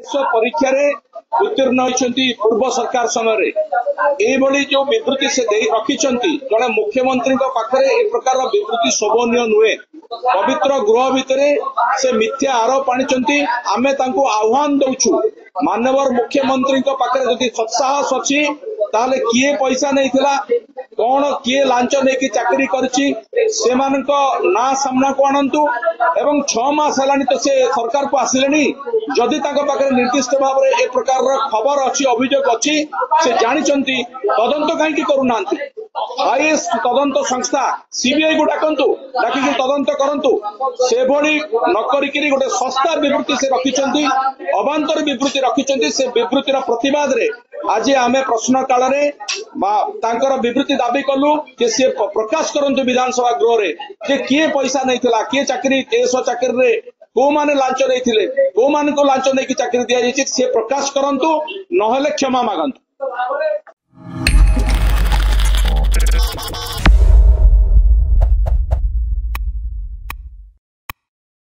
परीक्षा उत्तीर्ण होती पूर्व सरकार समय ये जो विवृत्ति से रखिंट जड़े मुख्यमंत्री पाखे ए प्रकार विवृत्ति शोभनीय नुहे पवित्र गृह भितर से मिथ्या आरोप आनी आमे तांको आह्वान दौचु मानवर मुख्यमंत्री पाखे जदि सत्साहस अच्छी ताले किए पैसा नहीं थिला कौन किए लांच नहीं चाकरी करछि ना सामना को आणंतु एवं 6 मास हेलानी तो से सरकार को आसिलेनी जदि तांको पाखे निर्दिष्ट भाव में ए प्रकार खबर अच्छी अभियोग अच्छी से जानिचंती तदंत कहीं करूनांती आईएएस तदंत संस्था सीबीआई को डाकंतु डाकिक तदंत करंतु से भली न करिकिरी गोटे सस्ता विवृत्ति से रखिचंती अबांतर विवृत्ति रखिचंती से विवृत्तिर प्रतिवाद रे आज आमे प्रश्न काल रे तांकर विवृत्ति दाबी कलु कि से प्रकाश करंतु विधानसभा गृह रे जे किए पैसा नहीं थिला किए चाकरी 300 चाकरी रे को माने लांच नहीं थिले को मान को लांच नहीं कि चाकरी दिया जायछि से प्रकाश करंतु नहले क्षमा मागंतु।